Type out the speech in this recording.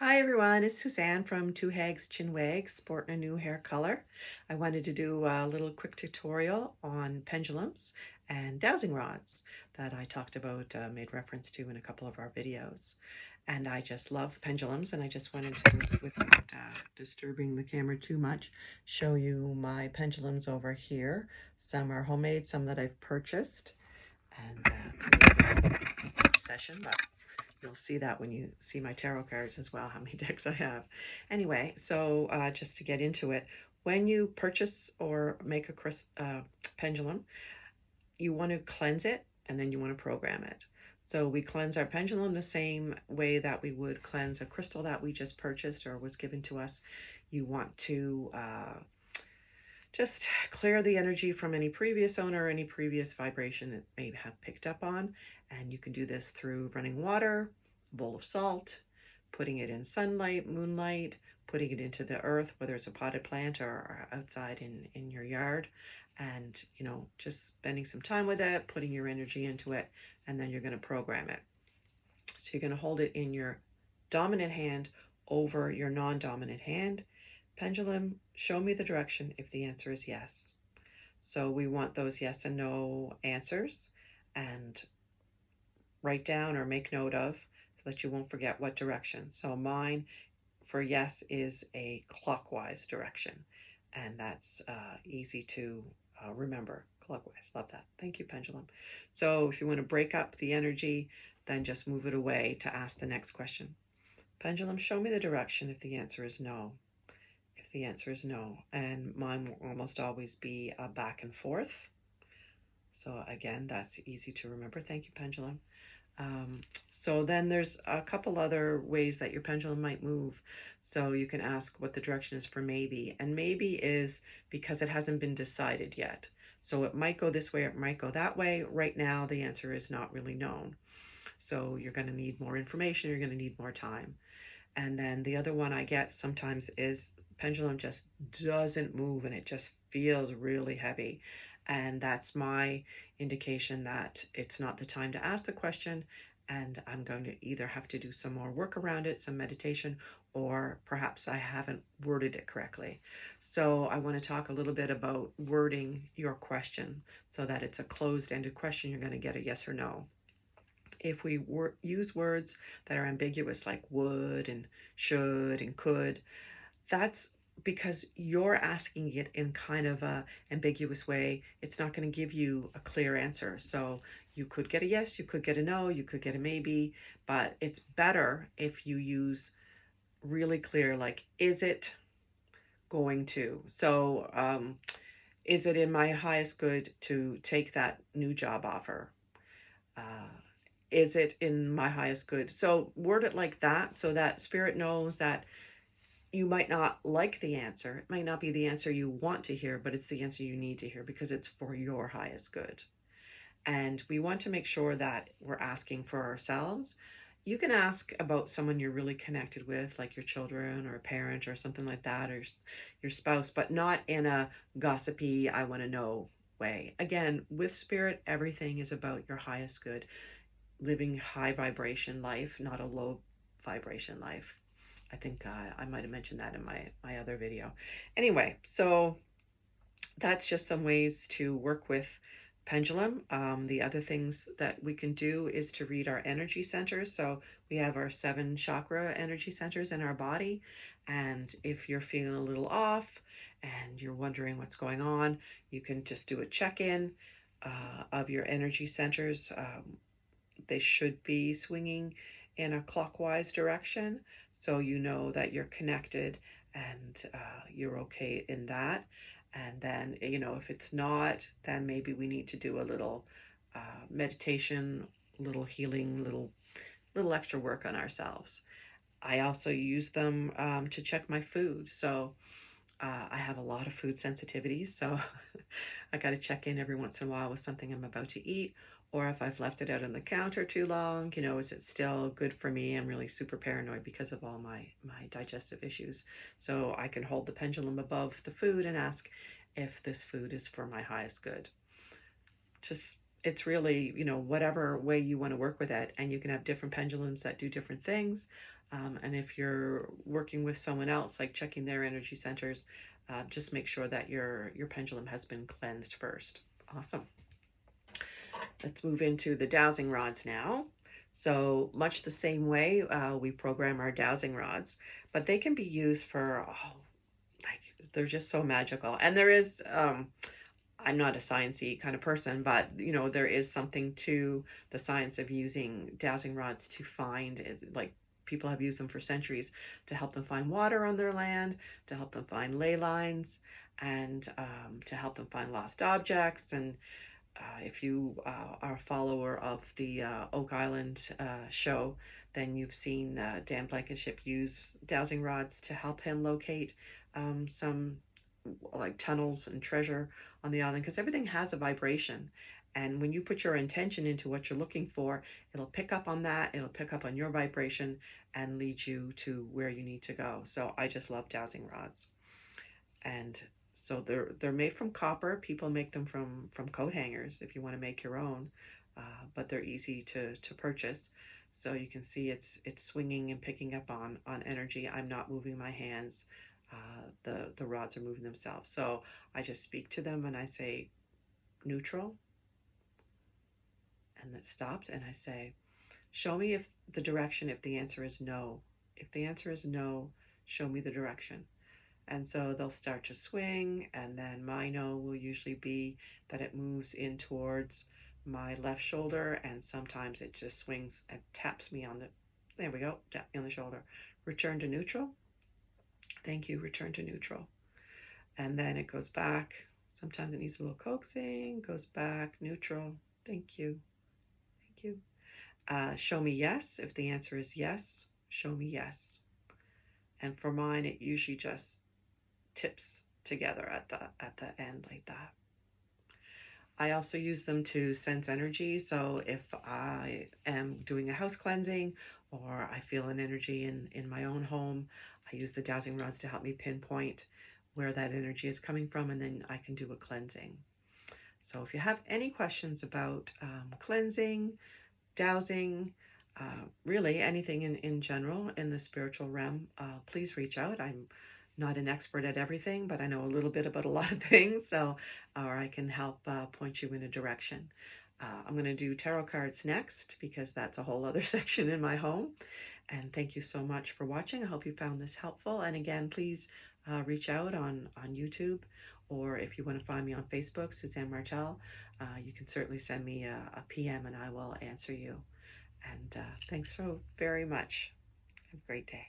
Hi everyone, it's Suzanne from Two Hags Chin Wags, sporting a new hair color. I wanted to do a little quick tutorial on pendulums and dowsing rods that I talked about, made reference to in a couple of our videos. And I just love pendulums, and I just wanted to, without disturbing the camera too much, show you my pendulums over here. Some are homemade, some that I've purchased, and it's a little bit of an obsession, but you'll see that when you see my tarot cards as well, how many decks I have. Anyway, so just to get into it, when you purchase or make a pendulum, you want to cleanse it and then you want to program it. So we cleanse our pendulum the same way that we would cleanse a crystal that we just purchased or was given to us. You want to just clear the energy from any previous owner, any previous vibration it may have picked up on. And you can do this through running water, a bowl of salt, putting it in sunlight, moonlight, putting it into the earth, whether it's a potted plant or outside in your yard. And, just spending some time with it, putting your energy into it, and then you're going to program it. So you're going to hold it in your dominant hand over your non-dominant hand. Pendulum, show me the direction if the answer is yes. So we want those yes and no answers, and write down or make note of so that you won't forget what direction. So mine for yes is a clockwise direction, and that's easy to remember. Clockwise, love that. Thank you, pendulum. So if you want to break up the energy, then just move it away to ask the next question. Pendulum, show me the direction if the answer is no. If the answer is no, and mine will almost always be a back and forth. So again, that's easy to remember. Thank you, pendulum. Um, so then there's a couple other ways that your pendulum might move. So you can ask what the direction is for maybe. And maybe is because it hasn't been decided yet. So it might go this way, it might go that way. Right now, the answer is not really known. So you're going to need more information, you're going to need more time. And then the other one I get sometimes is pendulum just doesn't move and it just feels really heavy. And that's my indication that it's not the time to ask the question. And I'm going to either have to do some more work around it, some meditation, or perhaps I haven't worded it correctly. So I want to talk a little bit about wording your question so that it's a closed-ended question. You're going to get a yes or no. If we use words that are ambiguous like would and should and could, that's because you're asking it in kind of a ambiguous way. It's not going to give you a clear answer. So you could get a yes, you could get a no, you could get a maybe, but it's better if you use really clear, like, is it going to? So, is it in my highest good to take that new job offer? Uh, is it in my highest good? So word it like that so that spirit knows that you might not like the answer. It might not be the answer you want to hear, but it's the answer you need to hear because it's for your highest good. And we want to make sure that we're asking for ourselves. You can ask about someone you're really connected with, like your children or a parent or something like that, or your spouse, but not in a gossipy, I want to know way. Again, with spirit, everything is about your highest good, living high vibration life, not a low vibration life. I think I might have mentioned that in my other video. Anyway, so that's just some ways to work with pendulum. The other things that we can do is to read our energy centers. So we have our 7 chakra energy centers in our body. And if you're feeling a little off and you're wondering what's going on, you can just do a check-in of your energy centers. They should be swinging in a clockwise direction, so you know that you're connected and you're okay in that. And then, if it's not, then maybe we need to do a little meditation, little healing, little extra work on ourselves. I also use them to check my food. So I have a lot of food sensitivities, so I got to check in every once in a while with something I'm about to eat, or if I've left it out on the counter too long, is it still good for me? I'm really super paranoid because of all my digestive issues. So I can hold the pendulum above the food and ask if this food is for my highest good. Just it's really, whatever way you want to work with it, and you can have different pendulums that do different things. And if you're working with someone else, like checking their energy centers, just make sure that your pendulum has been cleansed first. Awesome. Let's move into the dowsing rods now. So much the same way we program our dowsing rods, but they can be used for like they're just so magical. And there is I'm not a sciencey kind of person, but there is something to the science of using dowsing rods to find like people have used them for centuries to help them find water on their land, to help them find ley lines, and to help them find lost objects. And if you are a follower of the Oak Island show, then you've seen Dan Blankenship use dowsing rods to help him locate some like tunnels and treasure on the island because everything has a vibration. And when you put your intention into what you're looking for, it'll pick up on that, it'll pick up on your vibration and lead you to where you need to go. So I just love dowsing rods. And so they're made from copper. People make them from coat hangers if you want to make your own, but they're easy to purchase. So you can see it's swinging and picking up on energy. I'm not moving my hands. The rods are moving themselves. So I just speak to them and I say neutral, and it stopped. And I say, show me if the direction. If the answer is no, if the answer is no, show me the direction. And so they'll start to swing, and then my no will usually be that it moves in towards my left shoulder, and sometimes it just swings and taps me on the, there we go, tap me on the shoulder. Return to neutral. Thank you, return to neutral. And then it goes back. Sometimes it needs a little coaxing, goes back, neutral. Thank you, thank you. Show me yes. If the answer is yes, show me yes. And for mine, it usually just tips together at the end like that. I also use them to sense energy. So if I am doing a house cleansing or I feel an energy in my own home, I use the dowsing rods to help me pinpoint where that energy is coming from, and then I can do a cleansing. So if you have any questions about cleansing, dowsing, really anything in general in the spiritual realm, please reach out. I'm not an expert at everything, but I know a little bit about a lot of things, so or I can help point you in a direction. I'm going to do tarot cards next because that's a whole other section in my home. And thank you so much for watching. I hope you found this helpful. And again, please reach out on YouTube, or if you want to find me on Facebook, Suzanne Martel, you can certainly send me a PM and I will answer you. And thanks so very much. Have a great day.